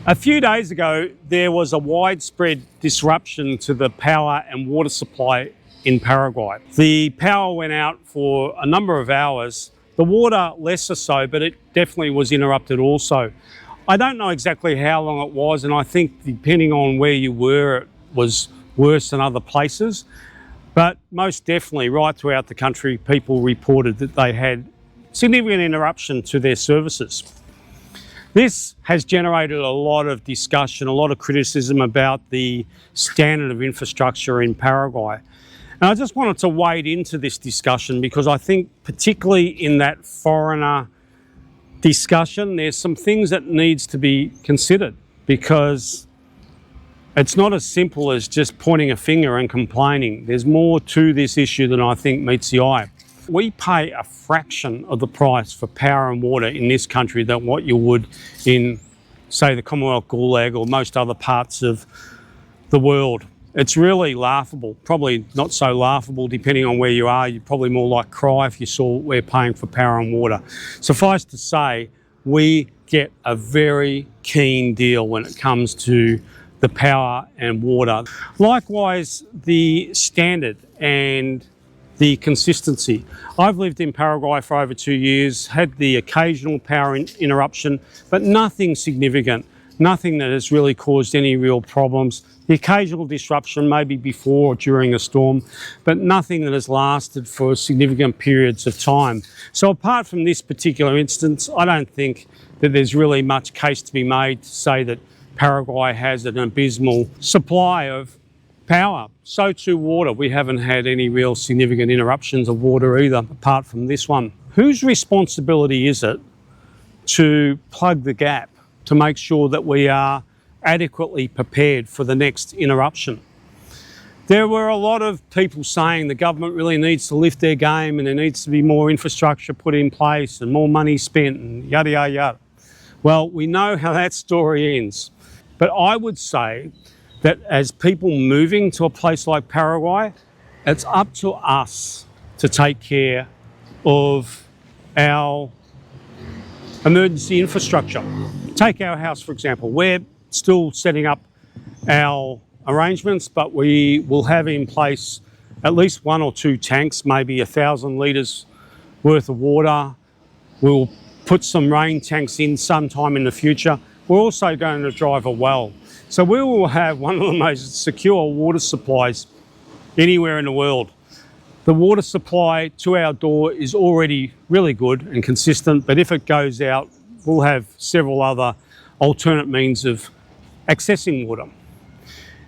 A few days ago, there was a widespread disruption to the power and water supply in Paraguay. The power went out for a number of hours, the water less so, but it definitely was interrupted also. I don't know exactly how long it was, and I think depending on where you were, it was worse than other places. But most definitely, right throughout the country, people reported that they had significant interruption to their services. This has generated a lot of discussion, a lot of criticism about the standard of infrastructure in Paraguay. And I just wanted to wade into this discussion because I think particularly in that foreigner discussion, there's some things that needs to be considered, because it's not as simple as just pointing a finger and complaining. There's more to this issue than I think meets the eye. We pay a fraction of the price for power and water in this country than what you would in, say, the Commonwealth Gulag or most other parts of the world. It's really laughable, probably not so laughable depending on where you are. You'd probably more like cry if you saw what we're paying for power and water. Suffice to say, we get a very keen deal when it comes to the power and water. Likewise, the standard and the consistency. I've lived in Paraguay for over 2 years, had the occasional power interruption, but nothing significant, nothing that has really caused any real problems. The occasional disruption maybe before or during a storm, but nothing that has lasted for significant periods of time. So apart from this particular instance, I don't think that there's really much case to be made to say that Paraguay has an abysmal supply of power. So too water. We haven't had any real significant interruptions of water either, apart from this one. Whose responsibility is it to plug the gap, to make sure that we are adequately prepared for the next interruption? There were a lot of people saying the government really needs to lift their game and there needs to be more infrastructure put in place and more money spent and yada, yada, yada. Well, we know how that story ends. But I would say that as people moving to a place like Paraguay, it's up to us to take care of our emergency infrastructure. Take our house, for example. We're still setting up our arrangements, but we will have in place at least 1 or 2 tanks, maybe 1,000 litres worth of water. We'll put some rain tanks in sometime in the future. We're also going to drive a well. So we will have one of the most secure water supplies anywhere in the world. The water supply to our door is already really good and consistent, but if it goes out, we'll have several other alternate means of accessing water.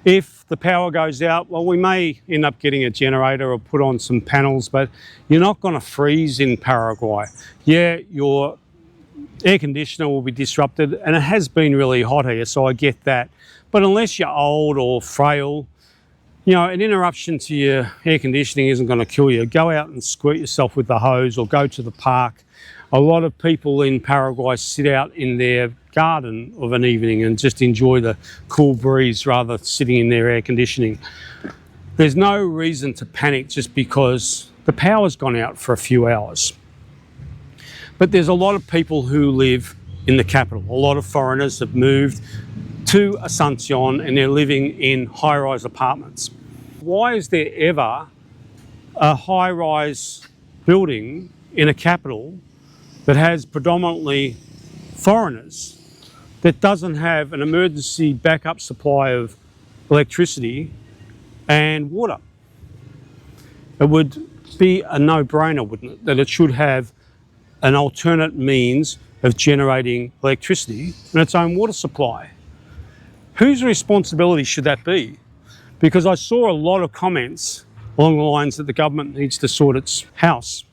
If the power goes out, well, we may end up getting a generator or put on some panels, but you're not going to freeze in Paraguay. Yeah, your air conditioner will be disrupted, and it has been really hot here, so I get that. But unless you're old or frail, you know, an interruption to your air conditioning isn't going to kill you. Go out and squirt yourself with the hose or go to the park. A lot of people in Paraguay sit out in their garden of an evening and just enjoy the cool breeze rather than sitting in their air conditioning. There's no reason to panic just because the power's gone out for a few hours. But there's a lot of people who live in the capital. A lot of foreigners have moved to Asuncion and they're living in high-rise apartments. Why is there ever a high-rise building in a capital that has predominantly foreigners that doesn't have an emergency backup supply of electricity and water? It would be a no-brainer, wouldn't it, that it should have an alternate means of generating electricity and its own water supply. Whose responsibility should that be? Because I saw a lot of comments along the lines that the government needs to sort its house.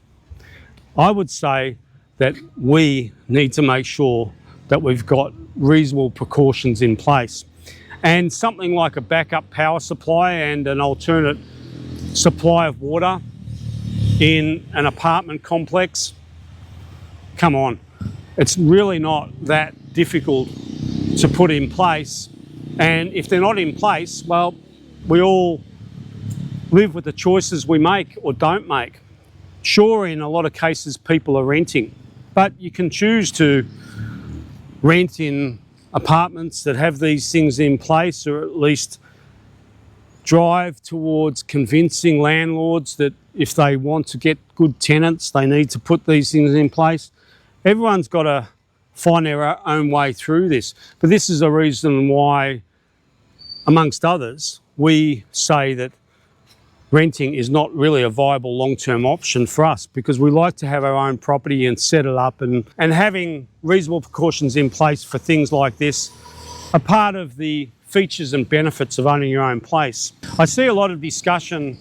I would say that we need to make sure that we've got reasonable precautions in place. And something like a backup power supply and an alternate supply of water in an apartment complex, come on, it's really not that difficult to put in place. And if they're not in place, well, we all live with the choices we make or don't make. Sure, in a lot of cases, people are renting, but you can choose to rent in apartments that have these things in place, or at least drive towards convincing landlords that if they want to get good tenants, they need to put these things in place. Everyone's got to find their own way through this. But this is a reason why, amongst others, we say that renting is not really a viable long-term option for us, because we like to have our own property and set it up, and having reasonable precautions in place for things like this are part of the features and benefits of owning your own place. I see a lot of discussion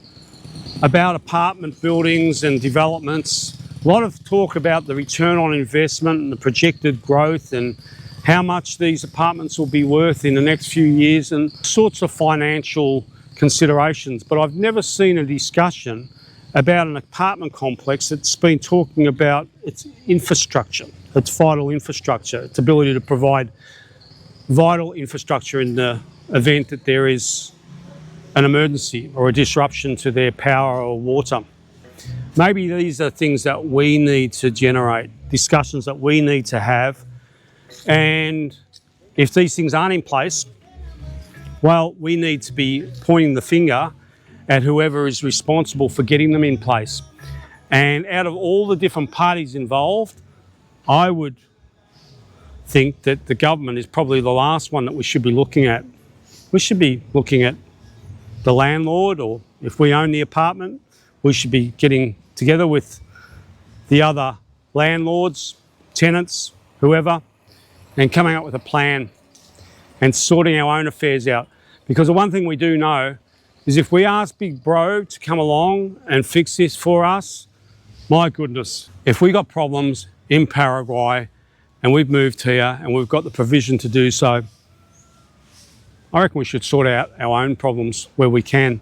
about apartment buildings and developments, a lot of talk about the return on investment and the projected growth and how much these apartments will be worth in the next few years and sorts of financial considerations. But I've never seen a discussion about an apartment complex that's been talking about its infrastructure, its vital infrastructure, its ability to provide vital infrastructure in the event that there is an emergency or a disruption to their power or water. Maybe these are things that we need to generate, discussions that we need to have. And if these things aren't in place, well, we need to be pointing the finger at whoever is responsible for getting them in place. And out of all the different parties involved, I would think that the government is probably the last one that we should be looking at. We should be looking at the landlord, or if we own the apartment, we should be getting together with the other landlords, tenants, whoever, and coming up with a plan and sorting our own affairs out. Because the one thing we do know is if we ask Big Bro to come along and fix this for us, my goodness, if we got problems in Paraguay and we've moved here and we've got the provision to do so, I reckon we should sort out our own problems where we can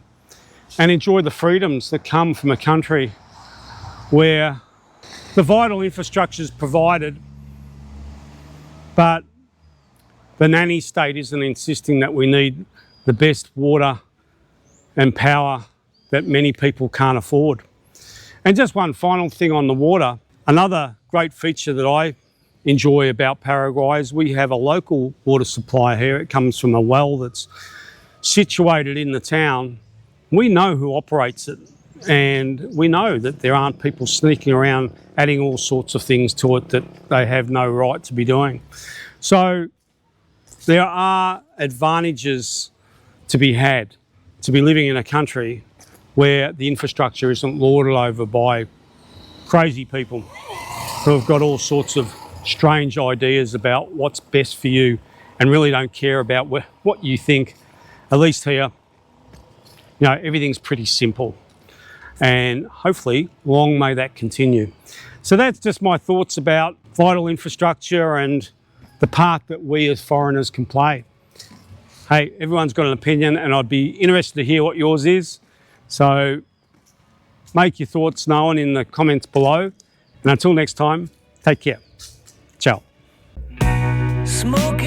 and enjoy the freedoms that come from a country where the vital infrastructure is provided, but the nanny state isn't insisting that we need the best water and power that many people can't afford. And just one final thing on the water. Another great feature that I enjoy about Paraguay is we have a local water supply here. It comes from a well that's situated in the town. We know who operates it, and we know that there aren't people sneaking around adding all sorts of things to it that they have no right to be doing. So there are advantages to be had to be living in a country where the infrastructure isn't lorded over by crazy people who have got all sorts of strange ideas about what's best for you and really don't care about what you think. At least here, you know, everything's pretty simple, and hopefully long may that continue. So that's just my thoughts about vital infrastructure and the part that we as foreigners can play. Hey, everyone's got an opinion, and I'd be interested to hear what yours is. So make your thoughts known in the comments below. And until next time, take care. Ciao. Smoke